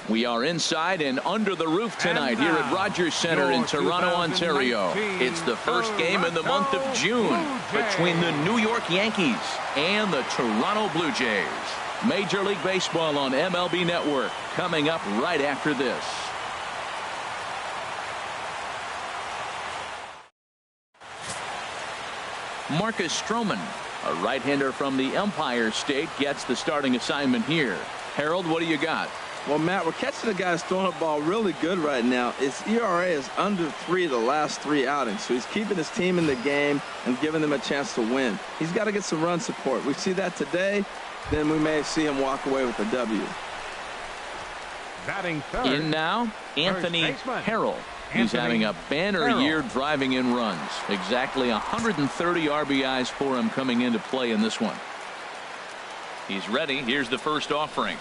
We are inside and under the roof tonight here at Rogers Center in Toronto, Ontario. It's the first game in the month of June between the New York Yankees and the Toronto Blue Jays. Major League Baseball on MLB Network coming up right after this. Marcus Stroman, a right-hander from the Empire State, gets the starting assignment here. Harold, what do you got? Well, Matt, we're catching a guy who's throwing the ball really good right now. His ERA is under 3 the last 3 outings, so he's keeping his team in the game and giving them a chance to win. He's got to get some run support. We see that today, then we may see him walk away with a W. Batting third. In now, Anthony Harrell. He's having a banner year driving in runs. Exactly 130 RBIs for him coming into play in this one. He's ready. Here's the first offering.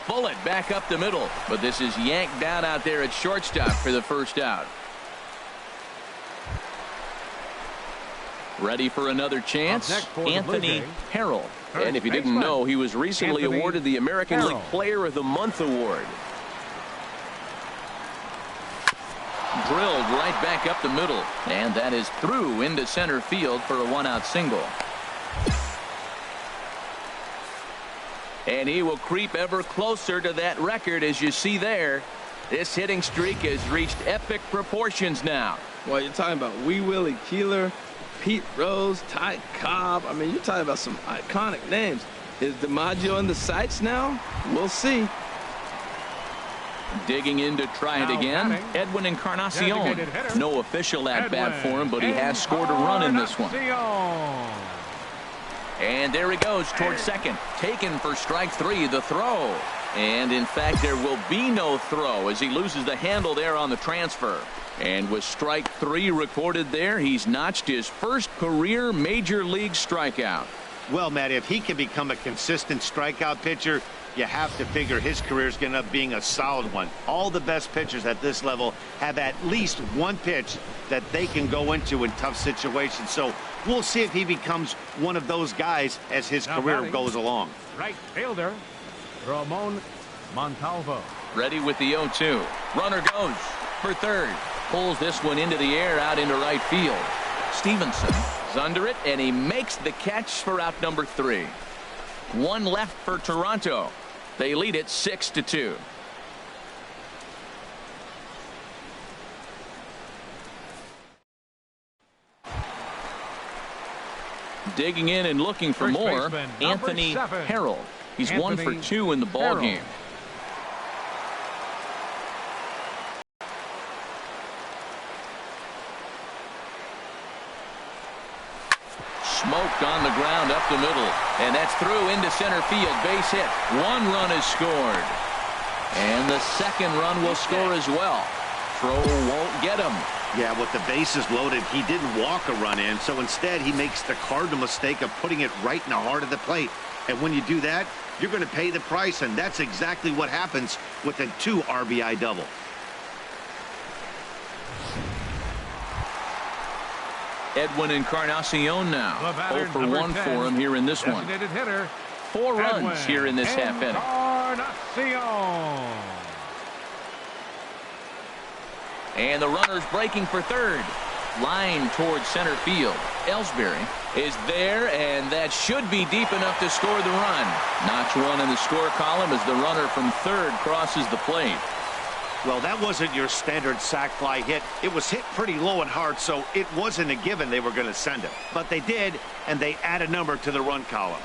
Bullet back up the middle, but this is yanked down out there at shortstop for the first out. Ready for another chance? Anthony Harrell. And if you didn't know, he was recently awarded the American League Player of the Month award. Drilled right back up the middle, and that is through into center field for a 1-out single. And he will creep ever closer to that record, as you see there. This hitting streak has reached epic proportions now. Well, you're talking about Wee Willie Keeler, Pete Rose, Ty Cobb. I mean, you're talking about some iconic names. Is DiMaggio in the sights now? We'll see. Digging in to try it again, Edwin Encarnacion. No official at-bat for him, but he has scored a run in this one. And there he goes towards second. Taken for strike 3, the throw. And in fact, there will be no throw as he loses the handle there on the transfer. And with strike 3 recorded there, he's notched his first career major league strikeout. Well, Matt, if he can become a consistent strikeout pitcher, you have to figure his career is going to end up being a solid one. All the best pitchers at this level have at least one pitch that they can go into in tough situations. So we'll see if he becomes one of those guys as his career goes along. Right fielder, Ramon Montalvo. Ready with the 0-2. Runner goes for third. Pulls this one into the air out into right field. Stevenson is under it, and he makes the catch for out number 3. One left for Toronto. They lead it 6-2. Digging in and looking for more, Anthony Harrell. He's 1 for 2 in the ball game. Smoked on the ground up the middle, and that's through into center field. Base hit. 1 run is scored, and the second run will score as well. Throw won't get him. Yeah, with the bases loaded, he didn't walk a run in, so instead he makes the cardinal mistake of putting it right in the heart of the plate. And when you do that, you're going to pay the price, and that's exactly what happens with a 2 RBI double. Edwin Encarnacion now. 0 for 1 for him here in this one. Hitter, 4 runs here in this half inning. And the runner's breaking for third. Line towards center field. Ellsbury is there, and that should be deep enough to score the run. Notch 1 in the score column as the runner from third crosses the plate. Well, that wasn't your standard sac fly hit. It was hit pretty low and hard, so it wasn't a given they were going to send it. But they did, and they add a number to the run column.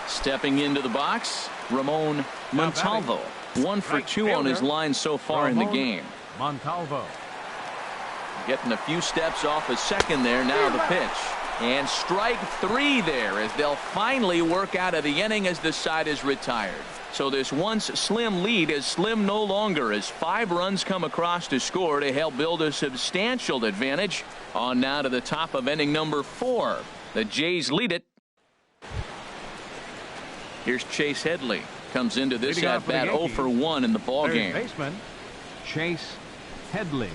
Stepping into the box, Ramon Montalvo. 1 for 2 on his line so far in the game. Montalvo. Getting a few steps off his second there. Now the pitch. And strike 3 there as they'll finally work out of the inning as the side is retired. So this once slim lead is slim no longer as 5 runs come across to score to help build a substantial advantage. On now to the top of inning number 4. The Jays lead it. Here's Chase Headley. Comes into this at bat 0 for 1 in the ball game. Baseman Chase Headley.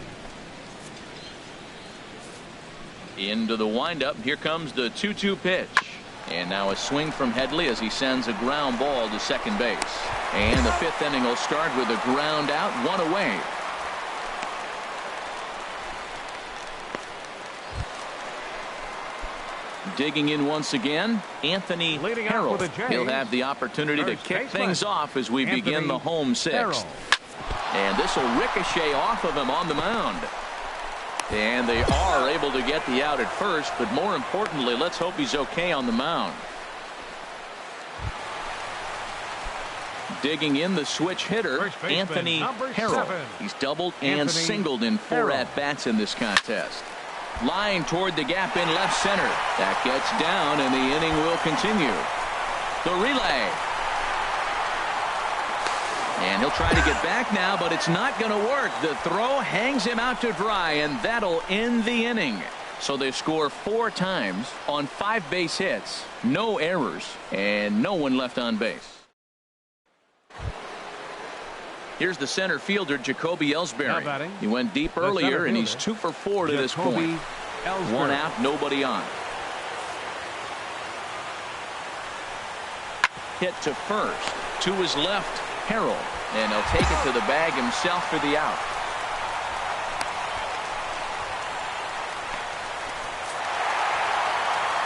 Into the windup. Here comes the 2-2 pitch. And now a swing from Headley as he sends a ground ball to second base. And the fifth inning will start with a ground out, one away. Digging in once again, Anthony Harrell. He'll have the opportunity to kick things off as we begin the home sixth. And this will ricochet off of him on the mound. And they are able to get the out at first, but more importantly, let's hope he's okay on the mound. Digging in the switch hitter, Anthony Harrell. He's doubled and singled in 4 at-bats in this contest. Line toward the gap in left center. That gets down, and the inning will continue. The relay. And he'll try to get back now, but it's not going to work. The throw hangs him out to dry, and that'll end the inning. So they score 4 times on 5 base hits, no errors, and no one left on base. Here's the center fielder, Jacoby Ellsbury. He went deep earlier, and he's 2 for 4 to this point. 1 out, nobody on. Hit to first. To his left, Harrell. And he'll take it to the bag himself for the out.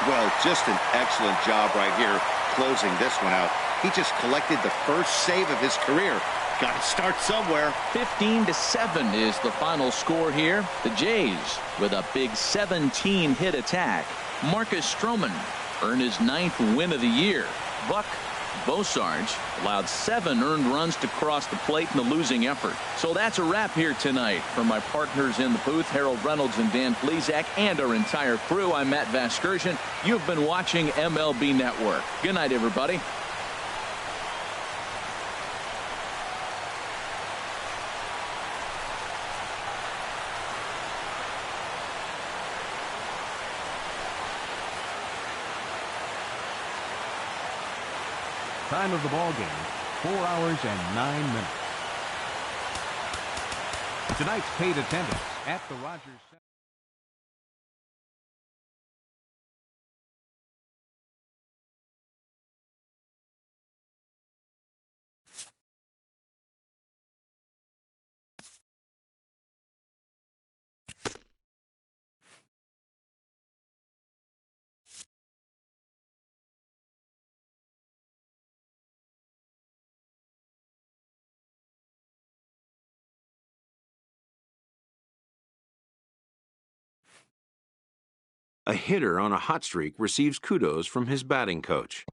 Well, just an excellent job right here closing this one out. He just collected the first save of his career. Got to start somewhere. 15-7 is the final score here. The Jays with a big 17-hit attack. Marcus Stroman earned his 9th win of the year. Buck Bosarge allowed 7 earned runs to cross the plate in the losing effort. So that's a wrap here tonight. For my partners in the booth, Harold Reynolds and Dan Plesac, and our entire crew, I'm Matt Vasgersian. You've been watching MLB Network. Good night, everybody. Time of the ball game, 4 hours and 9 minutes. Tonight's paid attendance at the Rogers Center. A hitter on a hot streak receives kudos from his batting coach.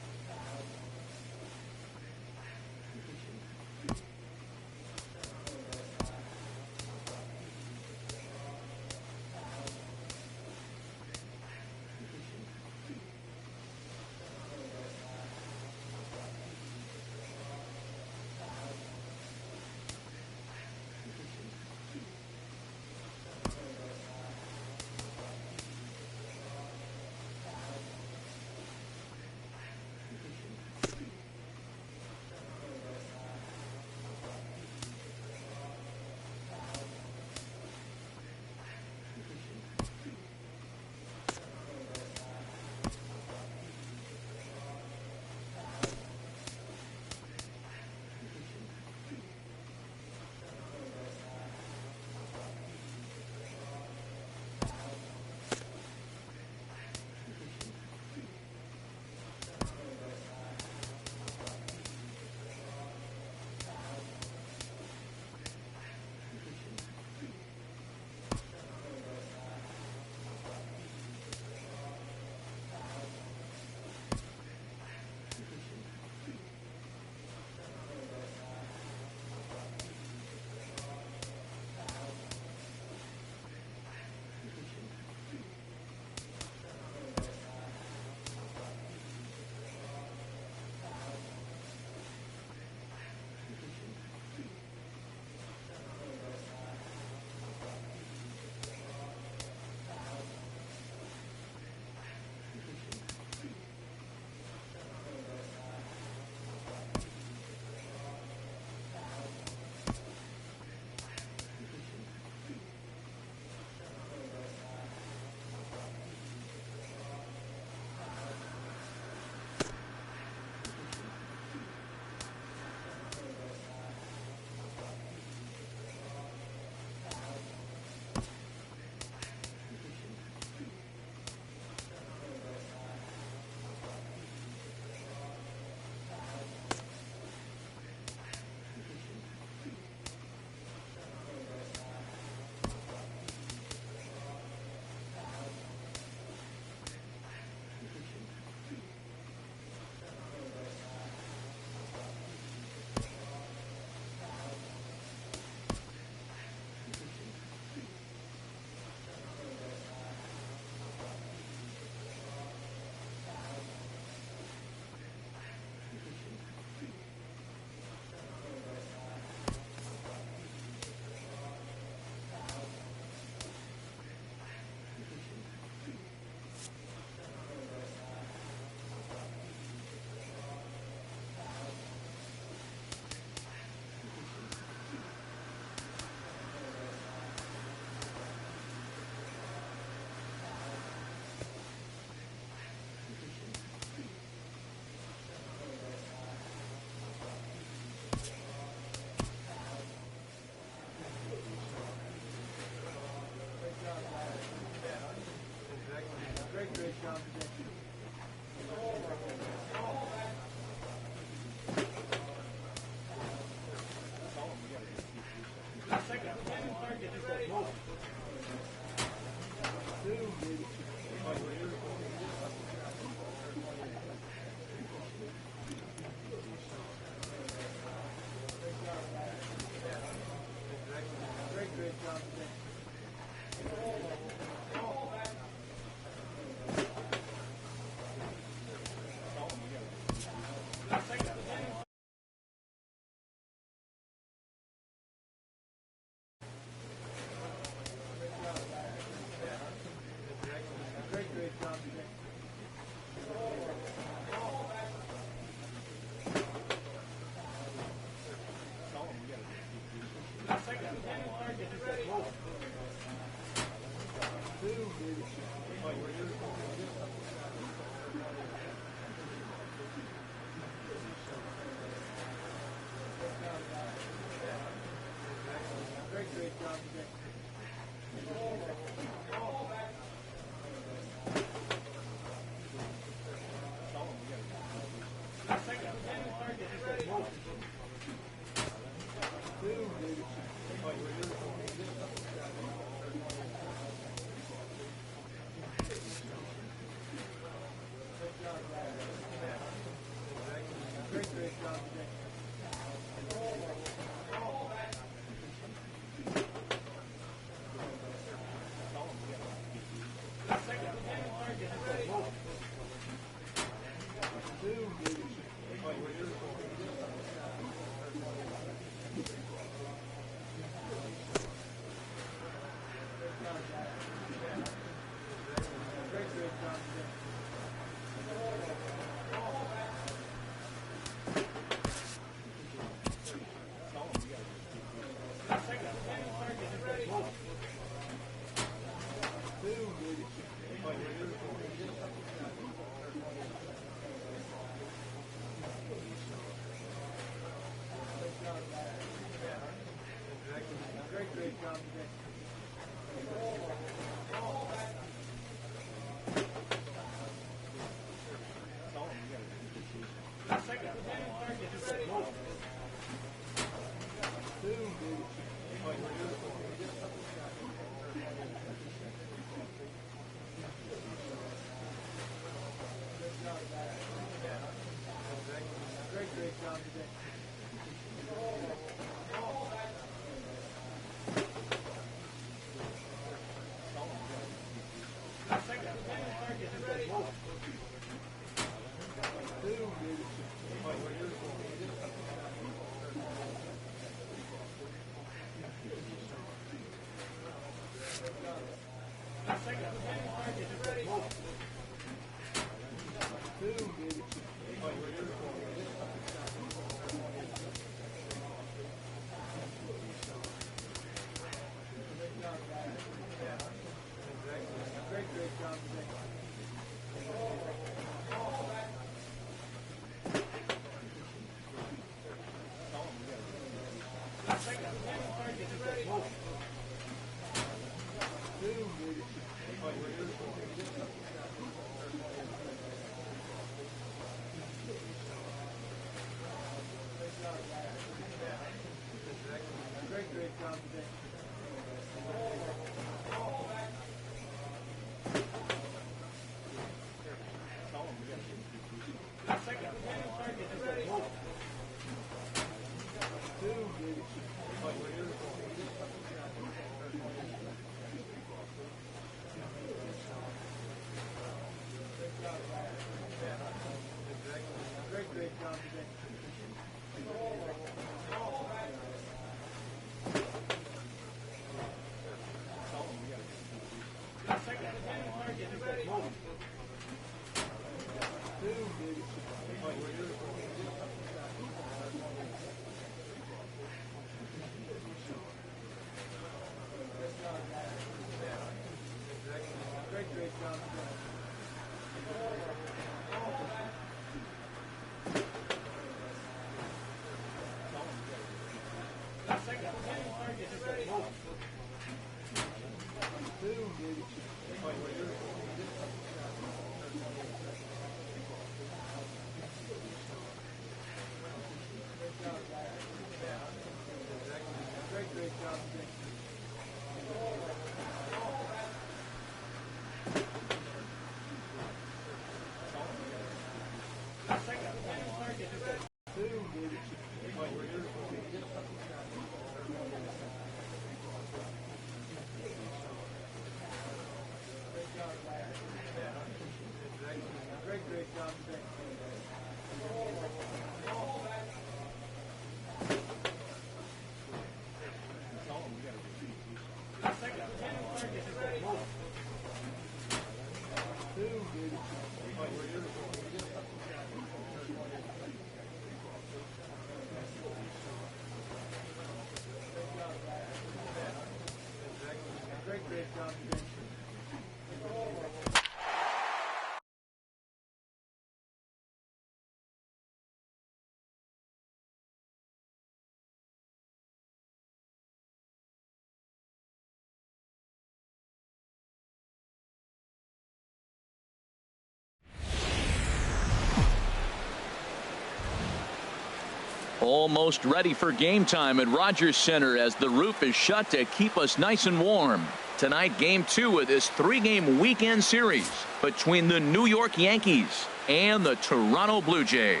Almost ready for game time at Rogers Center as the roof is shut to keep us nice and warm. Tonight, game 2 of this 3-game weekend series between the New York Yankees and the Toronto Blue Jays.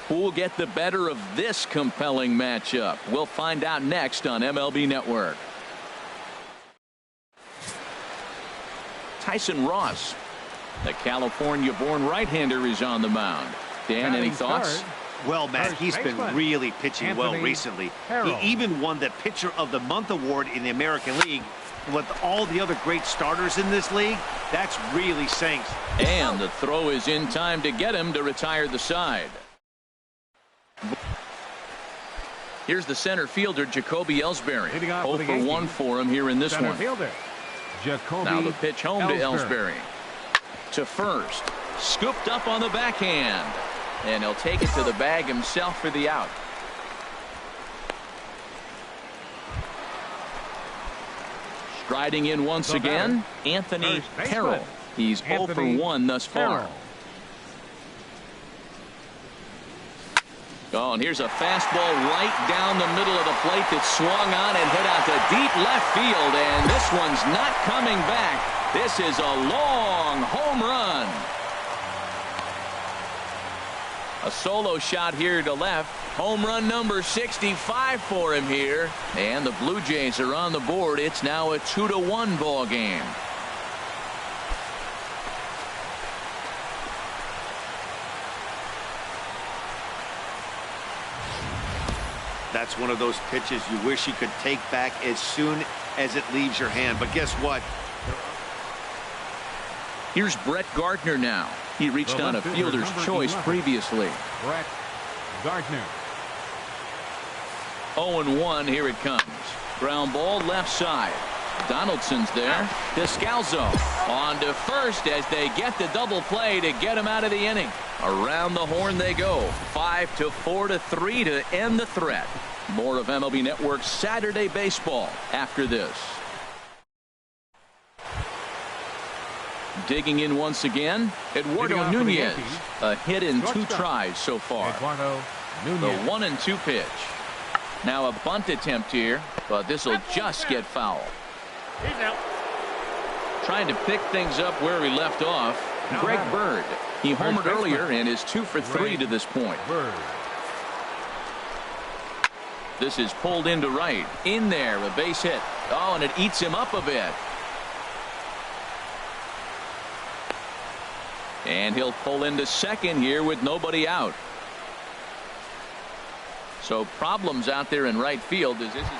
Who will get the better of this compelling matchup? We'll find out next on MLB Network. Tyson Ross, the California-born right-hander, is on the mound. Dan, any thoughts? Well, Matt, he's been really pitching well recently. He even won the Pitcher of the Month award in the American League. With all the other great starters in this league, that's really saying. And the throw is in time to get him to retire the side. Here's the center fielder, Jacoby Ellsbury. 0 for 1 for him here in this one. Now the pitch home to Ellsbury. To first. Scooped up on the backhand. And he'll take it to the bag himself for the out. Striding in once again, Anthony Harrell. He's 0 for 1 thus far. Oh, and here's a fastball right down the middle of the plate that swung on and hit out to deep left field. And this one's not coming back. This is a long home run. A solo shot here to left. Home run number 65 for him here. And the Blue Jays are on the board. It's now a 2-1 ball game. That's one of those pitches you wish you could take back as soon as it leaves your hand. But guess what? Here's Brett Gardner now. He reached on a fielder's choice previously. Brett Gardner. 0-1. Here it comes. Ground ball left side. Donaldson's there. Descalzo on to first as they get the double play to get him out of the inning. Around the horn they go. 5-4-3 to end the threat. More of MLB Network's Saturday Baseball after this. Digging in once again, Eduardo Nunez. A hit in 2 tries so far. The 1-2 pitch. Now a bunt attempt here, but this will just get foul. Trying to pick things up where he left off. Greg Bird. He homered earlier and is 2 for 3 to this point. This is pulled into right. In there, a base hit. Oh, and it eats him up a bit. And he'll pull into second here with nobody out. So problems out there in right field as this is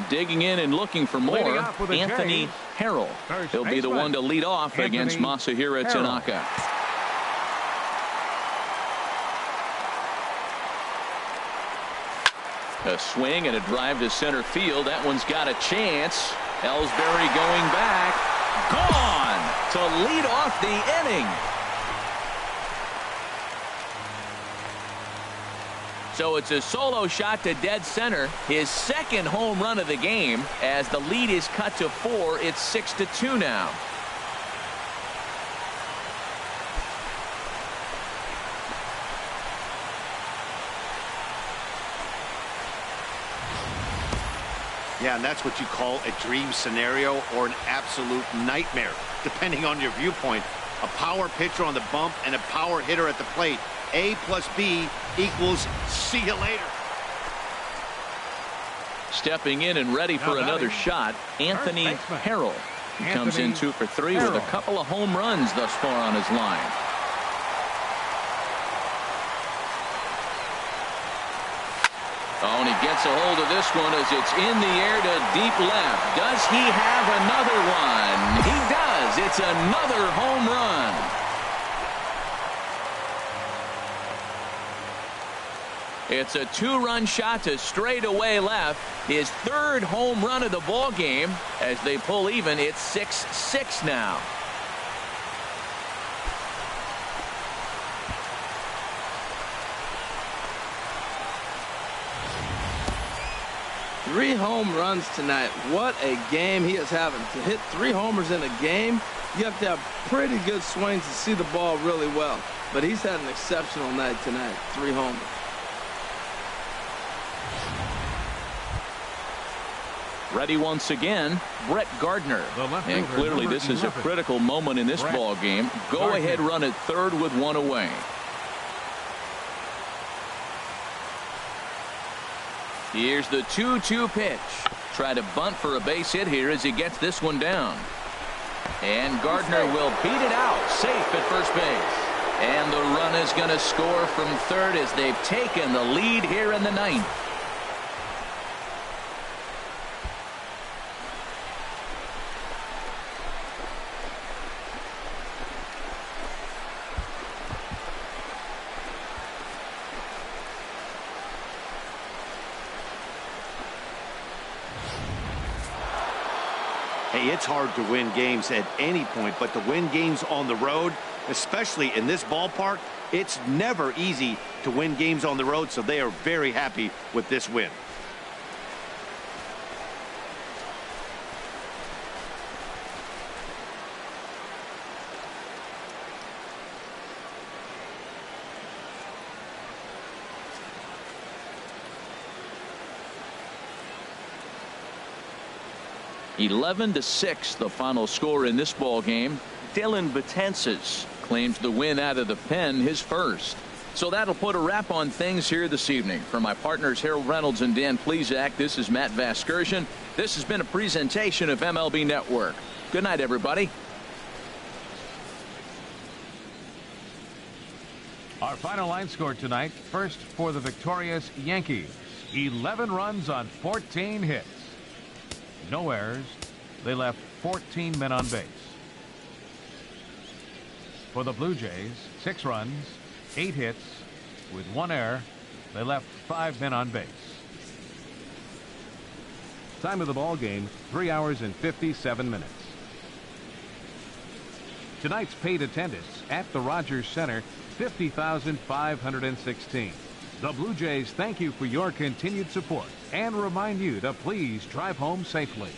digging in and looking for more. Anthony Harrell. He'll be the one to lead off against Masahiro Tanaka. A swing and a drive to center field. That one's got a chance. Ellsbury going back. Gone to lead off the inning. So it's a solo shot to dead center. His second home run of the game. As the lead is cut to 4, it's 6-2 now. Yeah, and that's what you call a dream scenario or an absolute nightmare, depending on your viewpoint. A power pitcher on the bump and a power hitter at the plate. A plus B equals see you later. Stepping in and ready for another shot, Anthony Harrell. He comes in 2 for 3 with a couple of home runs thus far on his line. Oh, and he gets a hold of this one as it's in the air to deep left. Does he have another one? He does. It's another home run. It's a 2-run shot to straightaway left. His 3rd home run of the ball game. As they pull even, it's 6-6 now. Three home runs tonight. What a game he is having. To hit 3 homers in a game, you have to have pretty good swings to see the ball really well. but he's had an exceptional night tonight. 3 homers. Ready once again, Brett Gardner. And clearly this is a critical moment in this ball game. Go ahead run at third with 1 away. Here's the 2-2 pitch. Try to bunt for a base hit here as he gets this one down. And Gardner will beat it out, safe at first base. And the run is going to score from third as they've taken the lead here in the 9th. Hey, it's hard to win games at any point, but to win games on the road, especially in this ballpark, it's never easy to win games on the road, so they are very happy with this win. (11-6) the final score in this ball game. Dylan Betances claims the win out of the pen, his first. So that'll put a wrap on things here this evening. For my partners Harold Reynolds and Dan Plesac, this is Matt Vasgersian. This has been a presentation of MLB Network. Good night, everybody. Our final line score tonight, first for the victorious Yankees. 11 runs on 14 hits. No errors. They left 14 men on base. For the Blue Jays, 6 runs, 8 hits, with 1 error. They left 5 men on base. Time of the ball game, 3 hours and 57 minutes. Tonight's paid attendance at the Rogers Center, 50,516. The Blue Jays thank you for your continued support and remind you to please drive home safely.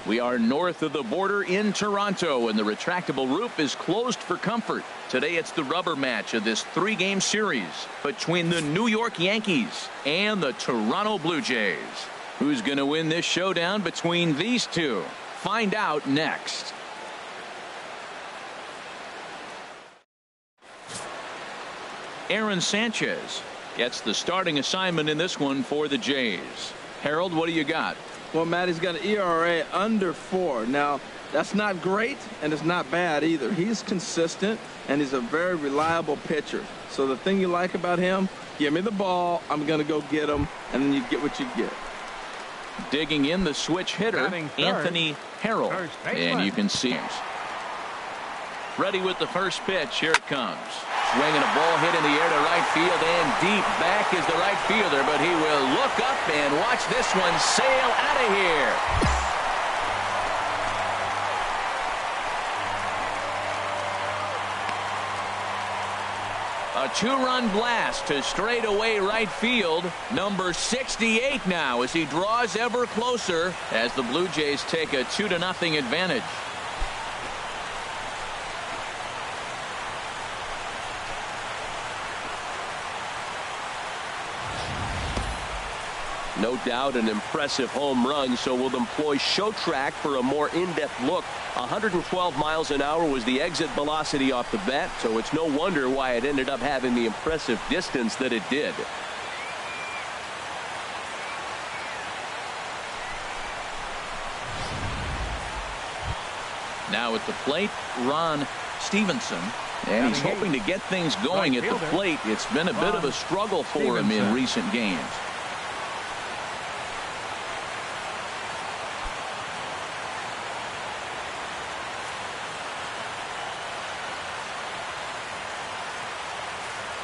We are north of the border in Toronto, and the retractable roof is closed for comfort. Today it's the rubber match of this 3-game series between the New York Yankees and the Toronto Blue Jays. Who's going to win this showdown between these two? Find out next. Aaron Sanchez gets the starting assignment in this one for the Jays. Harold, what do you got? Well, Matt, he's got an ERA under 4. Now, that's not great, and it's not bad either. He's consistent, and he's a very reliable pitcher. So the thing you like about him, give me the ball, I'm going to go get him, and then you get what you get. Digging in the switch hitter, Anthony Harold. And you can see him. Ready with the first pitch. Here it comes. Swinging a ball hit in the air to right field, and deep back is the right fielder, but he will look up and watch this one sail out of here. A 2-run blast to straightaway right field. Number 68 now as he draws ever closer as the Blue Jays take a 2-0 advantage. No doubt an impressive home run, so we'll employ show track for a more in-depth look. 112 miles an hour was the exit velocity off the bat, so it's no wonder why it ended up having the impressive distance that it did. Now at the plate, Ron Stevenson. And he's hoping to get things going at the plate. It's been a bit of a struggle for him in recent games.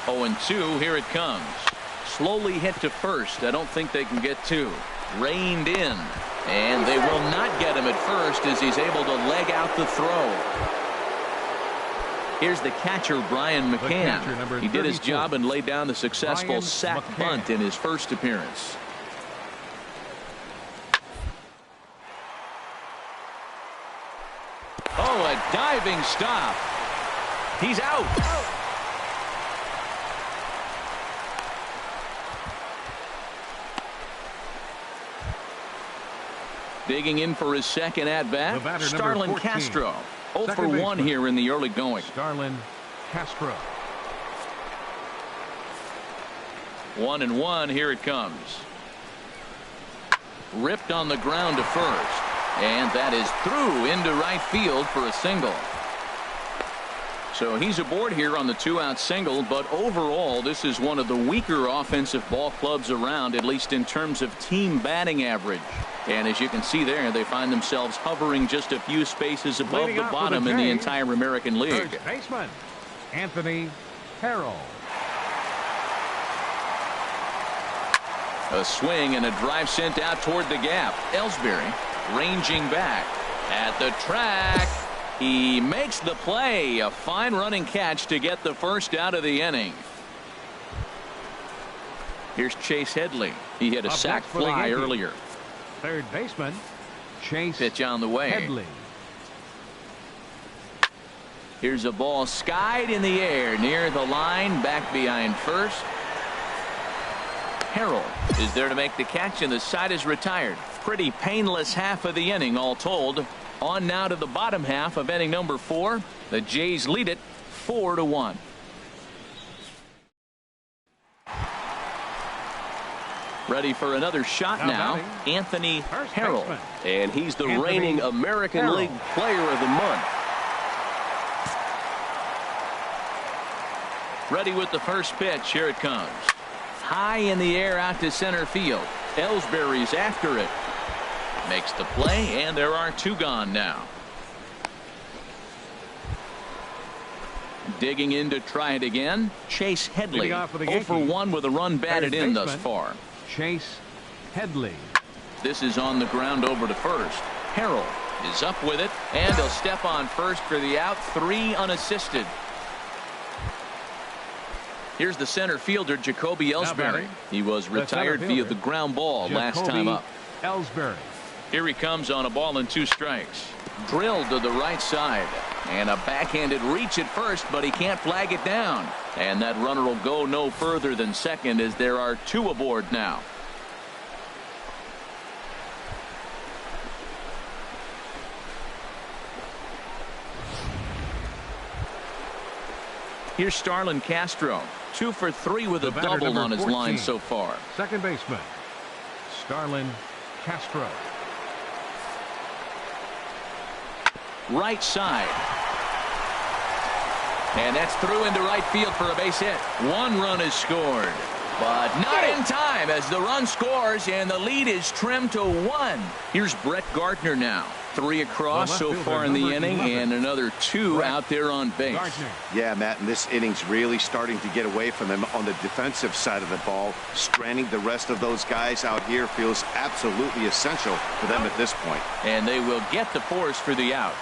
Oh, and 2, here it comes. Slowly hit to first. I don't think they can get 2. Reined in. And they will not get him at first as he's able to leg out the throw. Here's the catcher, Brian McCann. He did his job and laid down the successful sac bunt in his first appearance. Oh, a diving stop. He's out. Digging in for his second at-bat, Starlin Castro. 0 for 1 here in the early going. Starlin Castro. 1-1, here it comes. Ripped on the ground to first. And that is through into right field for a single. So he's aboard here on the 2-out single, but overall this is one of the weaker offensive ball clubs around, at least in terms of team batting average. And as you can see there, they find themselves hovering just a few spaces above the bottom in the entire American League. First baseman, Anthony Harold. A swing and a drive sent out toward the gap. Ellsbury ranging back at the track. He makes the play. A fine running catch to get the first out of the inning. Here's Chase Headley. He hit a sac fly earlier. Third baseman, Chase pitch on the way. Headley. Here's a ball skied in the air near the line, back behind first. Harold is there to make the catch, and the side is retired. Pretty painless half of the inning all told. On now to the bottom half of inning number 4. The Jays lead it 4-1. Ready for another shot now. Anthony Harold. And he's the reigning American League Player of the Month. Ready with the first pitch. Here it comes. High in the air out to center field. Ellsbury's after it. Makes the play, and there are 2 gone now. Digging in to try it again. Chase Headley. 0 for 1 with a run batted in thus far. Chase Headley. This is on the ground over to first. Harold is up with it, and he'll step on first for the out. 3 unassisted. Here's the center fielder, Jacoby Ellsbury. He was retired via the ground ball last time up. Ellsbury. Here he comes on a ball and 2 strikes. Drilled to the right side. And a backhanded reach at first, but he can't flag it down. And that runner will go no further than second as there are 2 aboard now. Here's Starlin Castro. 2 for 3 with a double on his 14, line so far. Second baseman, Starlin Castro. Right side. And that's through into right field for a base hit. 1 run is scored. But not in time as the run scores and the lead is trimmed to 1. Here's Brett Gardner now. 3 across so far in the inning and another 2 out there on base. Yeah, Matt, and this inning's really starting to get away from them on the defensive side of the ball. Stranding the rest of those guys out here feels absolutely essential for them at this point. And they will get the force for the out.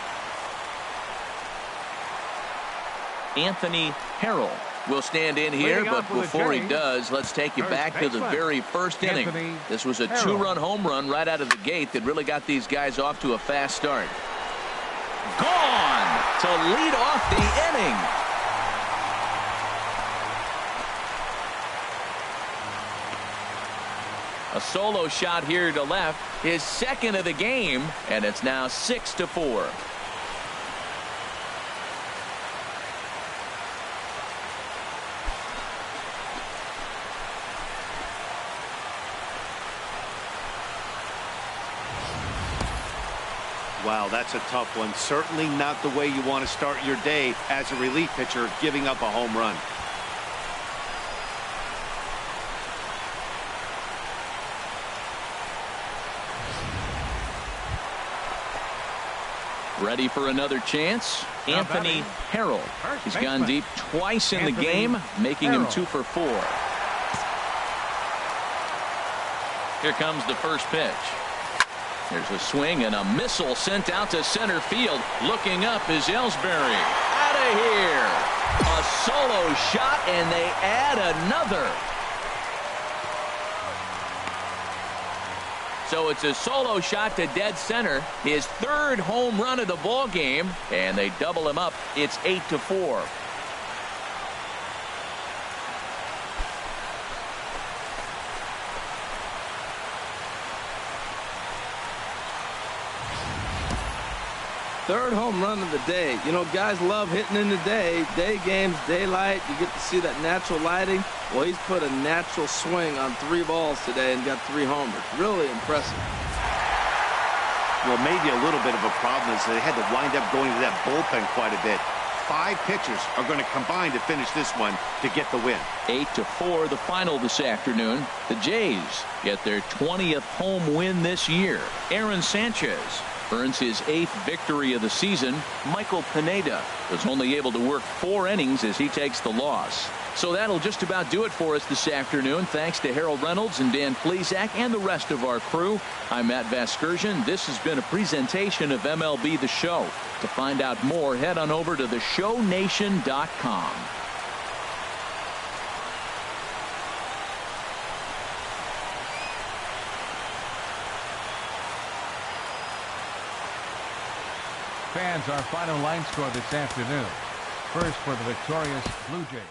Anthony Harrell will stand in here, but before he does, let's take you back to the very first inning. This was a 2-run home run right out of the gate that really got these guys off to a fast start. Gone to lead off the inning. A solo shot here to left, his second of the game, and it's now 6-4. Wow, that's a tough one. Certainly not the way you want to start your day as a relief pitcher, giving up a home run. Ready for another chance? Anthony Harrell. He's gone deep twice in the game, making him 2 for 4. Here comes the first pitch. There's a swing and a missile sent out to center field. Looking up is Ellsbury. Out of here. A solo shot, and they add another. So it's a solo shot to dead center. His 3rd home run of the ball game, and they double him up. It's 8-4. Third home run of the day. You know, guys love hitting in the day. Day games, daylight. You get to see that natural lighting. Well, he's put a natural swing on 3 balls today and got 3 homers. Really impressive. Well, maybe a little bit of a problem is they had to wind up going to that bullpen quite a bit. 5 pitchers are going to combine to finish this one to get the win. 8-4 the final this afternoon. The Jays get their 20th home win this year. Aaron Sanchez earns his 8th victory of the season. Michael Pineda was only able to work 4 innings as he takes the loss. So that'll just about do it for us this afternoon. Thanks to Harold Reynolds and Dan Plesac and the rest of our crew. I'm Matt Vasgersian. This has been a presentation of MLB The Show. To find out more, head on over to theshownation.com. Fans, our final line score this afternoon. First for the victorious Blue Jays.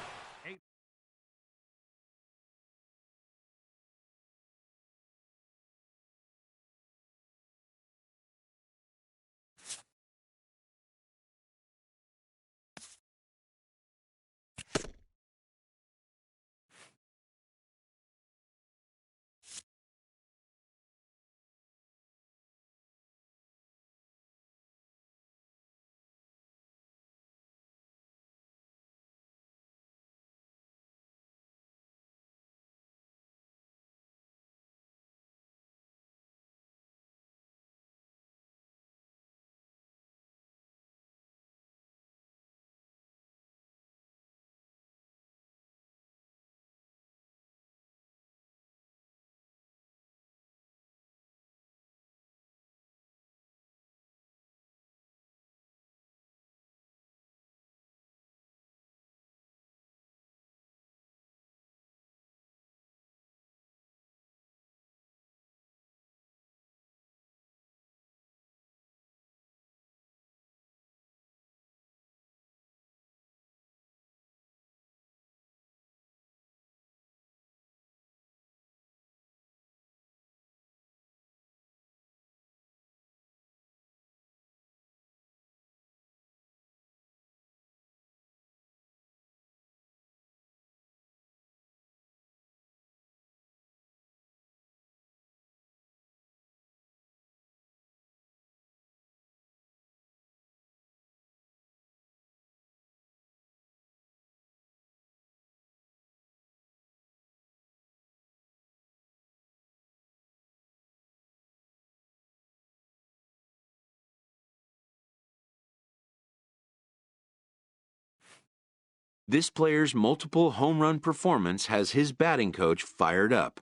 This player's multiple home run performance has his batting coach fired up.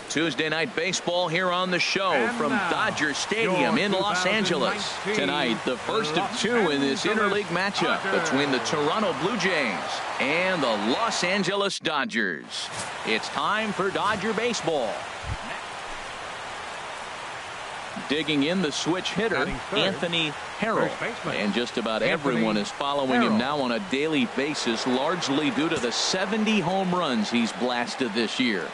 Tuesday night baseball here on the show from Dodger Stadium in Los Angeles. Tonight, the first of two in this interleague matchup between the Toronto Blue Jays and the Los Angeles Dodgers. It's time for Dodger baseball. Digging in the switch hitter, Anthony Harrell. And just about everyone is following him now on a daily basis, largely due to the 70 home runs he's blasted this year.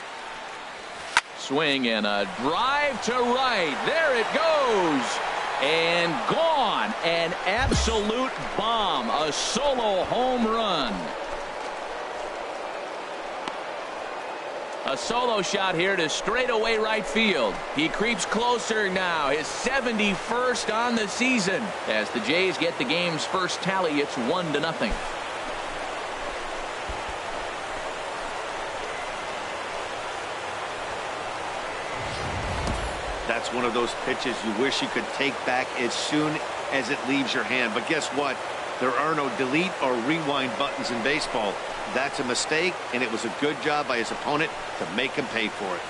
Swing and a drive to right. There it goes. And gone. An absolute bomb. A solo home run. A solo shot here to straightaway right field. He creeps closer now. His 71st on the season. As the Jays get the game's first tally, it's 1-0. That's one of those pitches you wish you could take back as soon as it leaves your hand. But guess what? There are no delete or rewind buttons in baseball. That's a mistake, and it was a good job by his opponent to make him pay for it.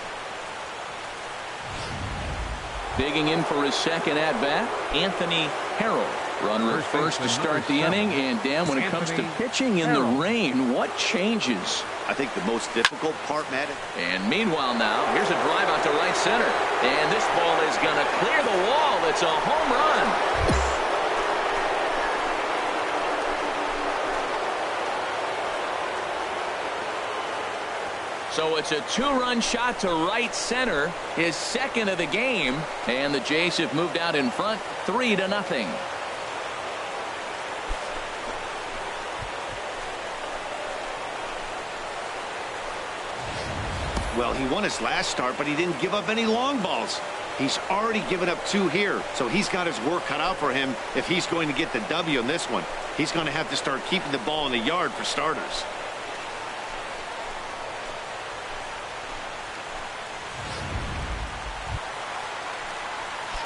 Digging in for his second at-bat, Anthony Harrell. Runner at first to start the inning. And Dan, when it comes to pitching in the rain, what changes? I think the most difficult part, Matt. And meanwhile now, here's a drive out to right center. And this ball is going to clear the wall. It's a home run. So it's a two-run shot to right center, his second of the game. And the Jays have moved out in front 3-0. Well, he won his last start, but he didn't give up any long balls. He's already given up 2 here, so he's got his work cut out for him if he's going to get the W in this one. He's going to have to start keeping the ball in the yard for starters.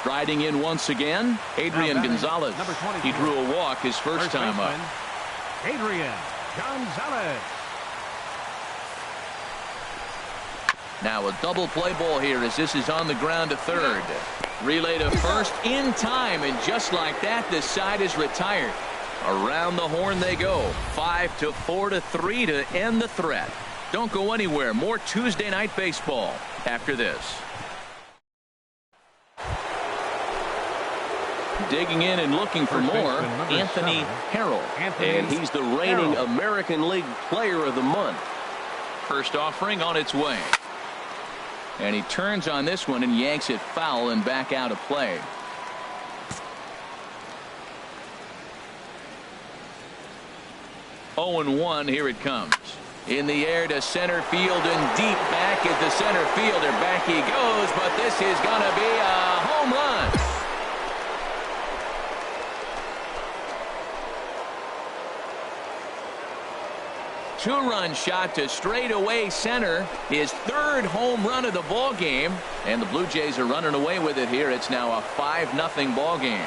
Striding in once again, Adrian Gonzalez. He drew a walk his first time up. Adrian Gonzalez. Now a double play ball here as this is on the ground to third. Relay to first in time, and just like that, this side is retired. Around the horn they go. 5-4-3 to end the threat. Don't go anywhere. More Tuesday night baseball after this. Digging in and looking for more, Anthony Harrell. And he's the reigning American League Player of the Month. First offering on its way. And he turns on this one and yanks it foul and back out of play. Oh, and 1, here it comes. In the air to center field and deep back at the center fielder. Back he goes, but this is going to be a home run. Two-run shot to straightaway center, his third home run of the ball game, and the Blue Jays are running away with it here. It's now a 5-0 ball game.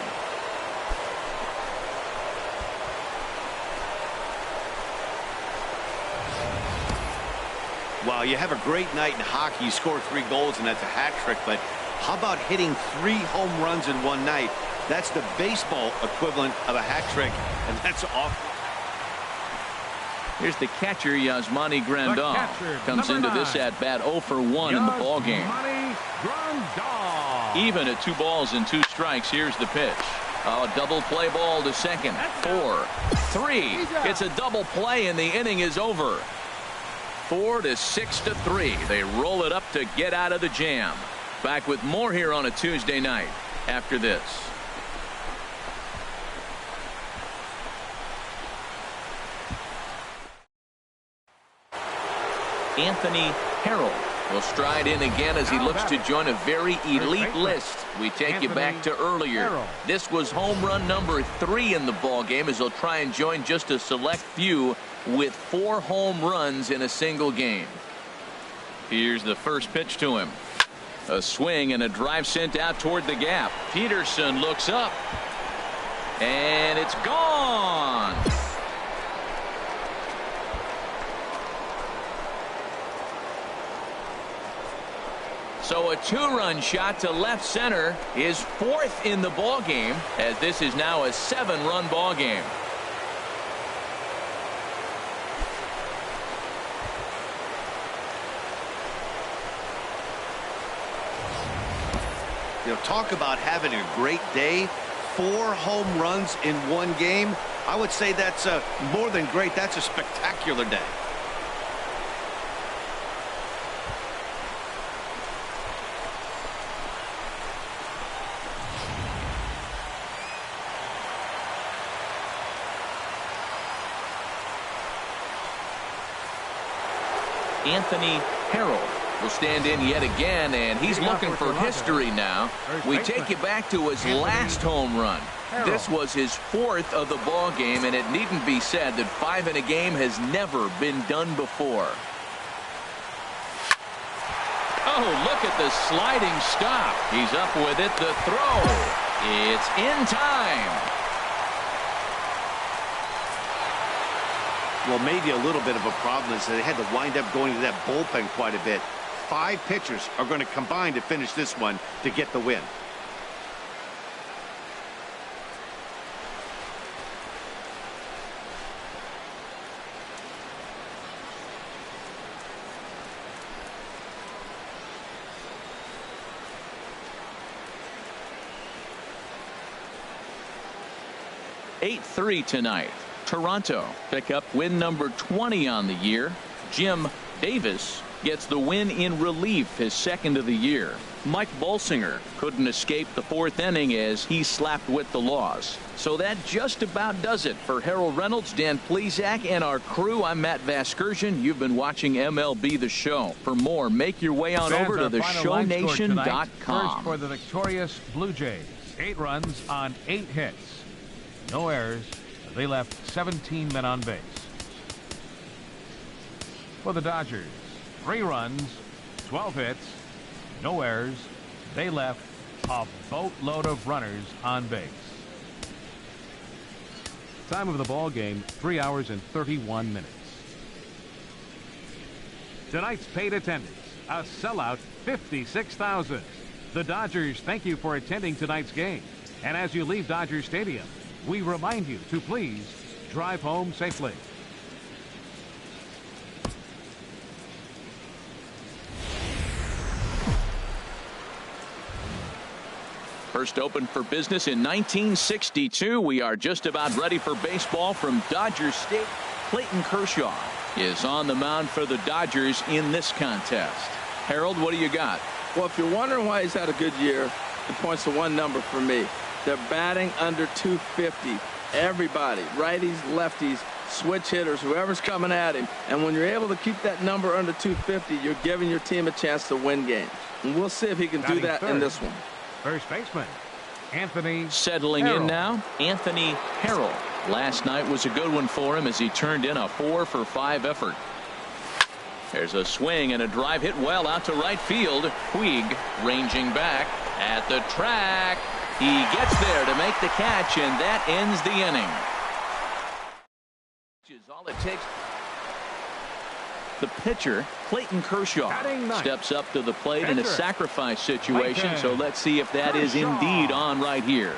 Well, you have a great night in hockey. You score 3 goals, and that's a hat trick. But how about hitting 3 home runs in one night? That's the baseball equivalent of a hat trick, and that's awful. Here's the catcher, Yasmani Grandal. Comes into this at-bat 0 for 1 in the ball game. Even at 2 balls and 2 strikes. Here's the pitch. A double play ball to second. 4, 3. It's a double play, and the inning is over. 4-6-3. They roll it up to get out of the jam. Back with more here on a Tuesday night after this. Anthony Harrell will stride in again as he looks to join a very elite list. We take you back to earlier. This was home run number 3 in the ball game as he'll try and join just a select few with 4 home runs in a single game. Here's the first pitch to him. A swing and a drive sent out toward the gap. Peterson looks up, and it's gone. So a 2-run shot to left center is 4th in the ball game, as this is now a 7-run ball game. You know, talk about having a great day. 4 home runs in one game. I would say that's more than great. That's a spectacular day. Anthony Harrell will stand in yet again, and he's looking for history now. We take you back to his last home run. This was his 4th of the ball game, and it needn't be said that 5 in a game has never been done before. Oh, look at the sliding stop. He's up with it. The throw. It's in time. Well, maybe a little bit of a problem is that they had to wind up going to that bullpen quite a bit. 5 pitchers are going to combine to finish this one to get the win. (8-3) tonight. Toronto pick up win number 20 on the year. Jim Davis gets the win in relief, his 2nd of the year. Mike Bolsinger couldn't escape the 4th inning as he slapped with the loss. So that just about does it for Harold Reynolds, Dan Plesac, and our crew. I'm Matt Vasgersian. You've been watching MLB The Show. For more, make your way on over to theshownation.com. First for the victorious Blue Jays. 8 runs on 8 hits. No errors. They left 17 men on base. For the Dodgers, 3 runs, 12 hits, no errors. They left a boatload of runners on base. Time of the ball game, 3 hours and 31 minutes. Tonight's paid attendance, a sellout 56,000. The Dodgers thank you for attending tonight's game. And as you leave Dodger Stadium, we remind you to please drive home safely. First opened for business in 1962. We are just about ready for baseball from Dodger Stadium. Clayton Kershaw is on the mound for the Dodgers in this contest. Harold, what do you got? Well, if you're wondering why he's had a good year, it points to one number for me. They're batting under 250. Everybody, righties, lefties, switch hitters, whoever's coming at him. And when you're able to keep that number under 250, you're giving your team a chance to win games. And we'll see if he can do that in this one. First baseman, Anthony settling Harrell. in now, Anthony Harrell. Last night was a good one for him as he turned in a 4-for-5 effort. There's a swing and a drive hit well out to right field. Puig ranging back at the track. He gets there to make the catch, and that ends the inning. All it takes. The pitcher, Clayton Kershaw, steps up to the plate in a sacrifice situation. So let's see if that is indeed on right here.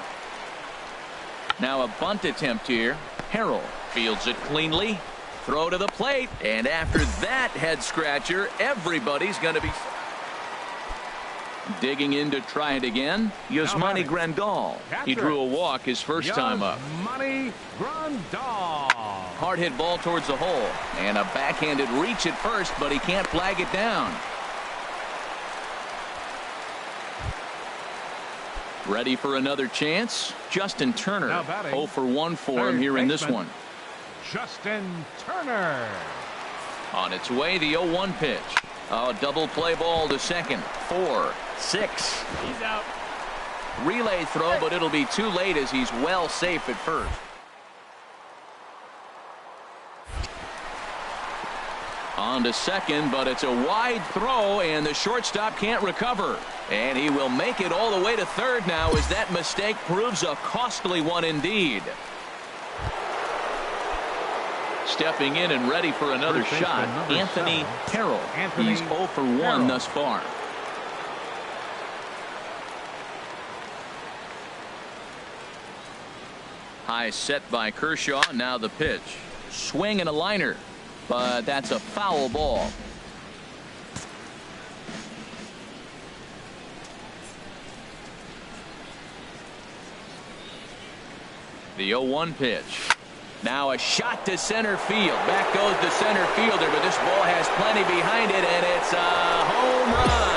Now a bunt attempt here. Harrell fields it cleanly. Throw to the plate. And after that head scratcher, everybody's going to be digging in to try it again. Yasmani Grandal. He drew a walk his first time up. Yasmani Grandal. Hard hit ball towards the hole. And a backhanded reach at first, but he can't flag it down. Ready for another chance? Justin Turner. 0 for 1 for him here in this one. Justin Turner. On its way, the 0-1 pitch. A double play ball to second. 4, 6. He's out. Relay throw, but it'll be too late as he's well safe at first. On to second, but it's a wide throw, and the shortstop can't recover. And he will make it all the way to third now as that mistake proves a costly one indeed. Stepping in and ready for another shot, Anthony Harrell. He's 0 for 1 thus far. High set by Kershaw. Now the pitch. Swing and a liner, but that's a foul ball. The 0-1 pitch. Now a shot to center field. Back goes the center fielder, but this ball has plenty behind it, and it's a home run.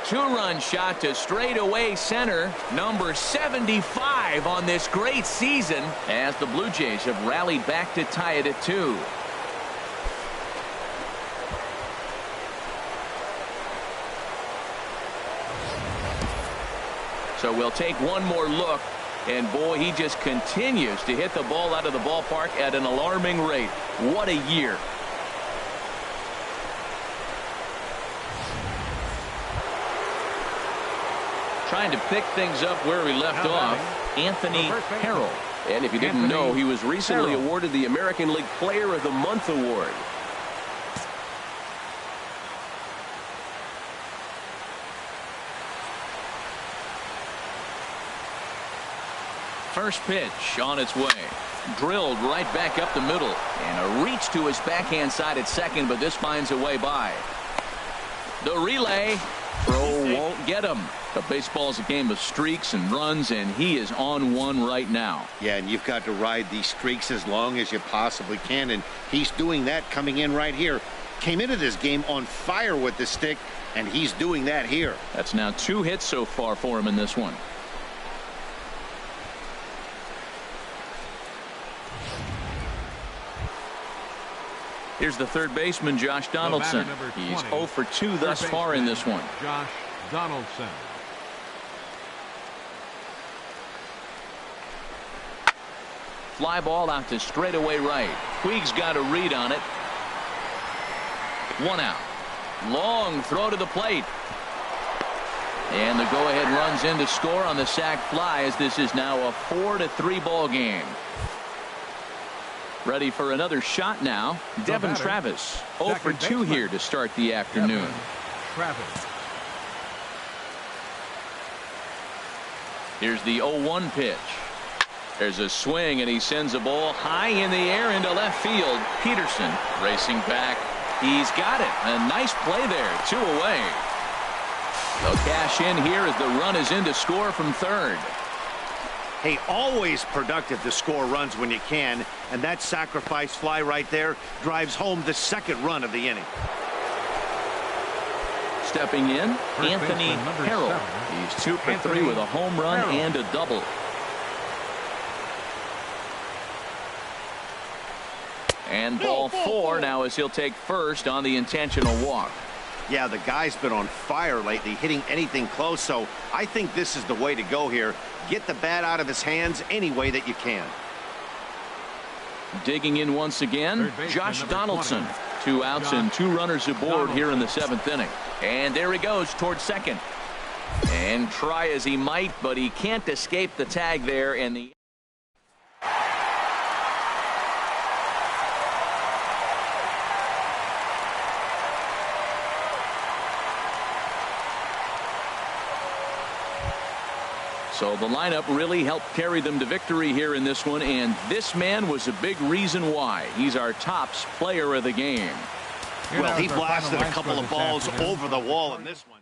Two-run shot to straightaway center, number 75 on this great season, as the Blue Jays have rallied back to tie it at 2. So we'll take one more look, and boy, he just continues to hit the ball out of the ballpark at an alarming rate. What a year. Trying to pick things up where we left off, Anthony Harrell. And if you didn't know, he was recently awarded the American League Player of the Month award. First pitch on its way. Drilled right back up the middle. And a reach to his backhand side at second, but this finds a way by. The relay. Throw won't get him. But baseball's a game of streaks and runs, and he is on one right now. Yeah, and you've got to ride these streaks as long as you possibly can, and he's doing that coming in right here. Came into this game on fire with the stick, and he's doing that here. That's now 2 hits so far for him in this one. Here's the third baseman, Josh Donaldson. He's 0 for 2 thus far in this one. Josh Donaldson. Fly ball out to straightaway right. Puig's got a read on it. 1 out. Long throw to the plate. And the go-ahead runs in to score on the sac fly, as this is now a 4-3 ball game. Ready for another shot now. Devin Travis 0 for 2 here to start the afternoon. Travis. Here's the 0-1 pitch. There's a swing, and he sends a ball high in the air into left field. Peterson racing back. He's got it. A nice play there. 2 away. They'll cash in here as the run is in to score from third. Hey, always productive to score runs when you can, and that sacrifice fly right there drives home the second run of the inning. Stepping in, Anthony Harrell. He's 2 for 3 with a home run and a double. And ball 4 now, as he'll take first on the intentional walk. Yeah, the guy's been on fire lately, hitting anything close, so I think this is the way to go here. Get the bat out of his hands any way that you can. Digging in once again, Josh Donaldson. 2 outs and 2 runners aboard here in the 7th inning. And there he goes towards second. And try as he might, but he can't escape the tag there, and the so the lineup really helped carry them to victory here in this one, and this man was a big reason why. He's our tops player of the game. Well, he blasted a couple of balls over the wall in this one.